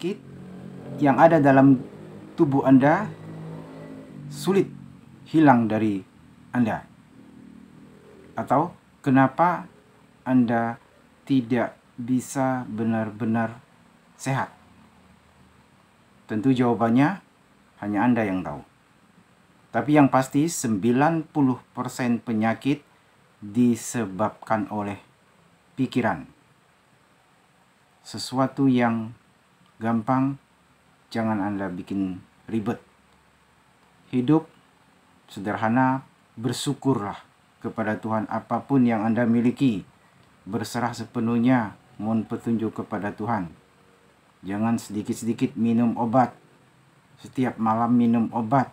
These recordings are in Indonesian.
penyakit yang ada dalam tubuh Anda sulit hilang dari Anda? Atau kenapa Anda tidak bisa benar-benar sehat? Tentu jawabannya hanya Anda yang tahu. Tapi yang pasti 90% penyakit disebabkan oleh pikiran. Sesuatu yang gampang jangan Anda bikin ribet. Hidup sederhana, bersyukurlah kepada Tuhan apapun yang Anda miliki. Berserah sepenuhnya, mohon petunjuk kepada Tuhan. Jangan sedikit-sedikit minum obat. Setiap malam minum obat.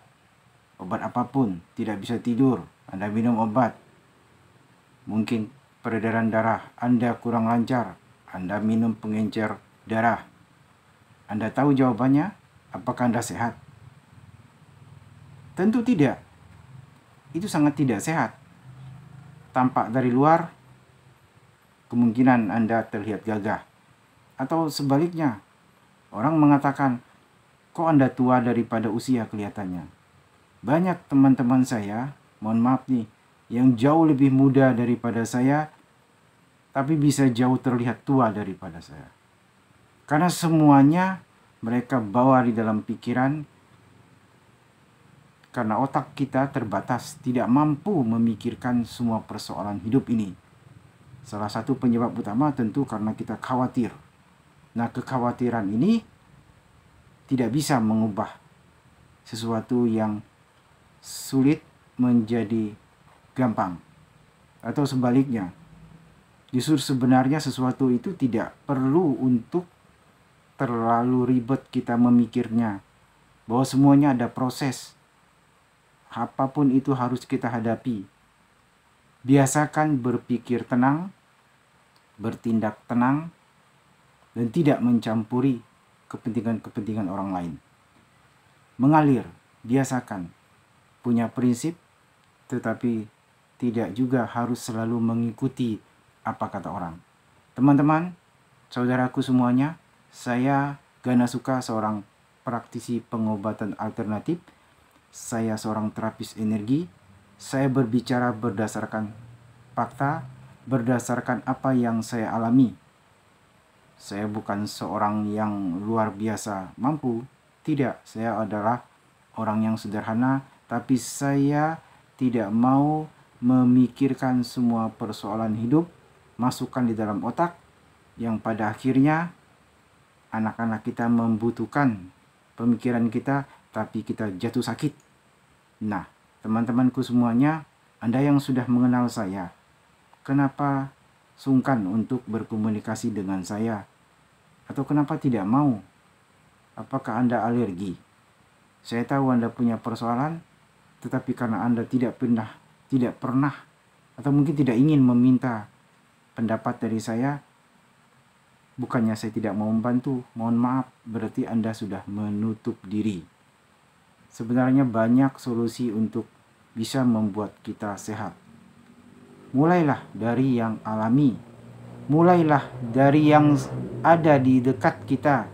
Obat apapun, tidak bisa tidur, Anda minum obat. Mungkin peredaran darah Anda kurang lancar, Anda minum pengencer darah. Anda tahu jawabannya? Apakah Anda sehat? Tentu tidak. Itu sangat tidak sehat. Tampak dari luar, kemungkinan Anda terlihat gagah. Atau sebaliknya, orang mengatakan, kok Anda tua daripada usia kelihatannya? Banyak teman-teman saya, mohon maaf nih, yang jauh lebih muda daripada saya, tapi bisa jauh terlihat tua daripada saya. Karena semuanya mereka bawa di dalam pikiran, karena otak kita terbatas, tidak mampu memikirkan semua persoalan hidup ini. Salah satu penyebab utama tentu karena kita khawatir. Nah, kekhawatiran ini tidak bisa mengubah sesuatu yang sulit menjadi gampang. Atau sebaliknya, justru sebenarnya sesuatu itu tidak perlu untuk terlalu ribet kita memikirnya. Bahwa semuanya ada proses. Apapun itu harus kita hadapi. Biasakan berpikir tenang, bertindak tenang, dan tidak mencampuri kepentingan-kepentingan orang lain. Mengalir, biasakan. Punya prinsip, tetapi tidak juga harus selalu mengikuti apa kata orang. Teman-teman, saudaraku semuanya, saya Gana Suka, seorang praktisi pengobatan alternatif. Saya seorang terapis energi. Saya berbicara berdasarkan fakta, berdasarkan apa yang saya alami. Saya bukan seorang yang luar biasa mampu. Tidak, saya adalah orang yang sederhana, tapi saya tidak mau memikirkan semua persoalan hidup, masukkan di dalam otak, yang pada akhirnya anak-anak kita membutuhkan pemikiran kita, tapi kita jatuh sakit. Nah, teman-temanku semuanya, Anda yang sudah mengenal saya, kenapa sungkan untuk berkomunikasi dengan saya? Atau kenapa tidak mau? Apakah Anda alergi? Saya tahu Anda punya persoalan, tetapi karena Anda tidak pernah, atau mungkin tidak ingin meminta pendapat dari saya, bukannya saya tidak mau membantu, mohon maaf, berarti Anda sudah menutup diri. Sebenarnya banyak solusi untuk bisa membuat kita sehat. Mulailah dari yang alami, mulailah dari yang ada di dekat kita.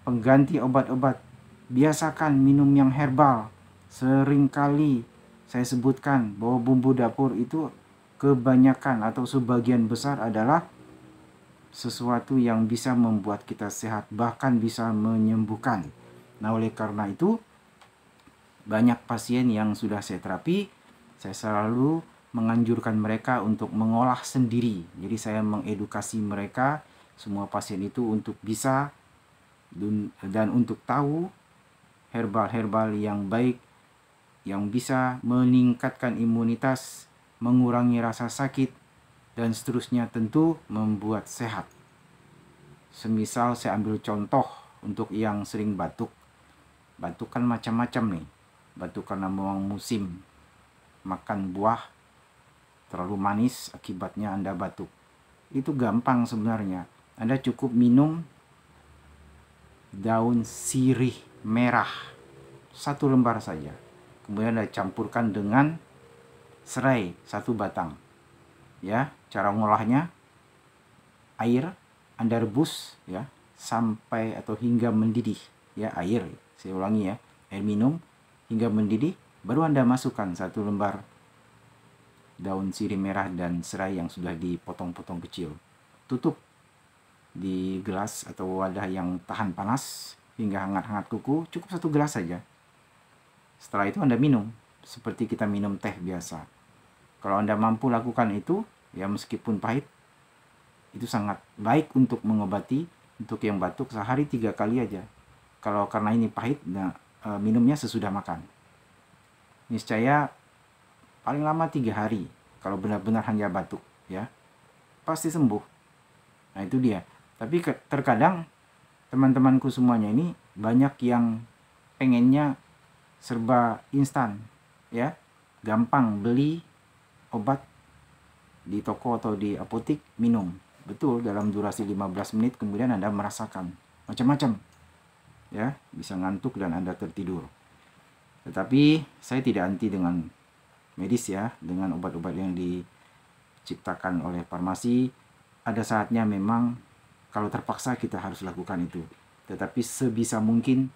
Pengganti obat-obat, biasakan minum yang herbal. Seringkali saya sebutkan bahwa bumbu dapur itu kebanyakan atau sebagian besar adalah sesuatu yang bisa membuat kita sehat, bahkan bisa menyembuhkan. Nah, oleh karena itu, banyak pasien yang sudah saya terapi, saya selalu menganjurkan mereka untuk mengolah sendiri. Jadi saya mengedukasi mereka, semua pasien itu, untuk bisa dan untuk tahu herbal-herbal yang baik, yang bisa meningkatkan imunitas, mengurangi rasa sakit, dan seterusnya, tentu membuat sehat. Semisal saya ambil contoh untuk yang sering batuk. Batuk kan macam-macam nih. Batuk karena memang musim makan buah terlalu manis, akibatnya Anda batuk. Itu gampang sebenarnya. Anda cukup minum daun sirih merah 1 lembar saja. Kemudian Anda campurkan dengan serai 1 batang. Ya, cara ngolahnya, air Anda rebus ya sampai atau hingga mendidih, ya, air, saya ulangi ya, air minum hingga mendidih, baru Anda masukkan 1 lembar daun sirih merah dan serai yang sudah dipotong-potong kecil. Tutup di gelas atau wadah yang tahan panas hingga hangat-hangat kuku, cukup 1 gelas saja. Setelah itu Anda minum seperti kita minum teh biasa. Kalau Anda mampu lakukan itu, ya meskipun pahit, itu sangat baik untuk mengobati. Untuk yang batuk sehari 3 kali aja. Kalau karena ini pahit, nah, minumnya sesudah makan. Niscaya paling lama 3 hari kalau benar-benar hanya batuk, ya pasti sembuh. Nah itu dia. Tapi terkadang teman-temanku semuanya ini banyak yang pengennya serba instan, ya, gampang beli obat di toko atau di apotik, minum. Betul, dalam durasi 15 menit kemudian Anda merasakan macam-macam, ya, bisa ngantuk dan Anda tertidur. Tetapi saya tidak anti dengan medis, ya, dengan obat-obat yang diciptakan oleh farmasi. Ada saatnya memang kalau terpaksa kita harus lakukan itu. Tetapi sebisa mungkin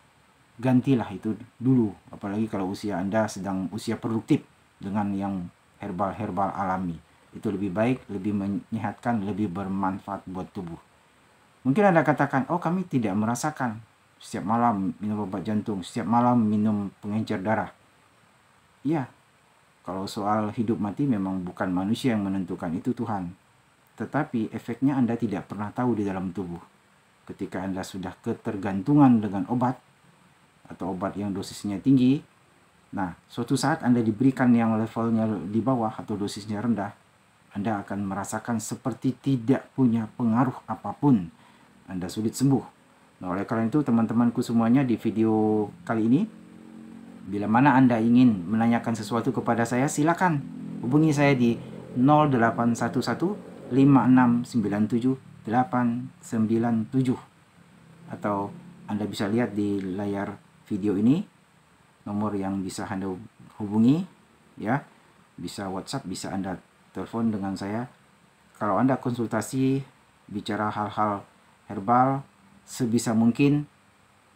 gantilah itu dulu, apalagi kalau usia Anda sedang usia produktif, dengan yang herbal-herbal alami. Itu lebih baik, lebih menyehatkan, lebih bermanfaat buat tubuh. Mungkin Anda katakan, oh kami tidak merasakan setiap malam minum obat jantung, setiap malam minum pengencer darah. Iya, kalau soal hidup mati memang bukan manusia yang menentukan, itu Tuhan. Tetapi efeknya Anda tidak pernah tahu di dalam tubuh. Ketika Anda sudah ketergantungan dengan obat, atau obat yang dosisnya tinggi, nah suatu saat Anda diberikan yang levelnya di bawah atau dosisnya rendah, Anda akan merasakan seperti tidak punya pengaruh apapun. Anda sulit sembuh. Nah, oleh karena itu teman-temanku semuanya, di video kali ini, bila mana Anda ingin menanyakan sesuatu kepada saya, silakan hubungi saya di 0811 5697 897, atau Anda bisa lihat di layar video ini nomor yang bisa Anda hubungi, ya. Bisa WhatsApp, bisa Anda telepon dengan saya. Kalau Anda konsultasi bicara hal-hal herbal, sebisa mungkin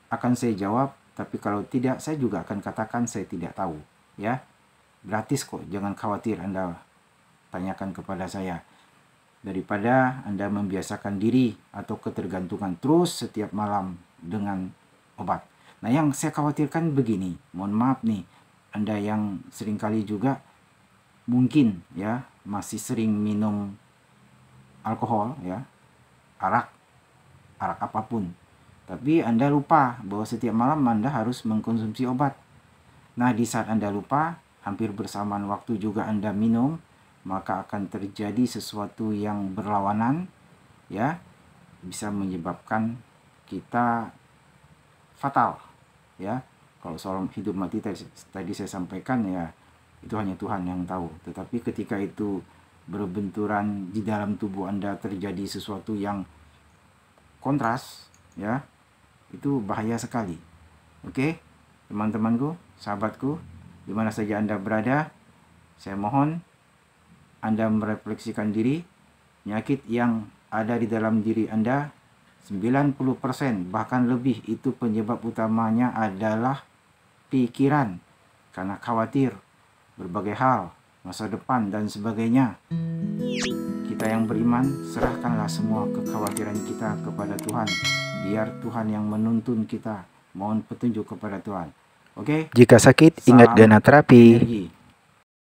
akan saya jawab, tapi kalau tidak, saya juga akan katakan saya tidak tahu, ya. Gratis kok, jangan khawatir Anda tanyakan kepada saya. Daripada Anda membiasakan diri atau ketergantungan terus setiap malam dengan obat. Nah, yang saya khawatirkan begini, mohon maaf nih, Anda yang seringkali juga mungkin, ya, masih sering minum alkohol, ya, arak apapun, tapi Anda lupa bahwa setiap malam Anda harus mengkonsumsi obat. Nah, di saat Anda lupa, hampir bersamaan waktu juga Anda minum, maka akan terjadi sesuatu yang berlawanan, ya, bisa menyebabkan kita fatal, ya. Kalau soal hidup mati tadi saya sampaikan, ya, itu hanya Tuhan yang tahu. Tetapi ketika itu berbenturan di dalam tubuh Anda, terjadi sesuatu yang kontras, ya, itu bahaya sekali. Oke, teman-temanku, sahabatku, di mana saja Anda berada, saya mohon Anda merefleksikan diri. Penyakit yang ada di dalam diri Anda, 90% bahkan lebih, itu penyebab utamanya adalah pikiran, karena khawatir berbagai hal, masa depan dan sebagainya. Kita yang beriman, serahkanlah semua kekhawatiran kita kepada Tuhan, biar Tuhan yang menuntun kita. Mohon petunjuk kepada Tuhan. Oke? Jika sakit, ingat Gana Terapi. Energi.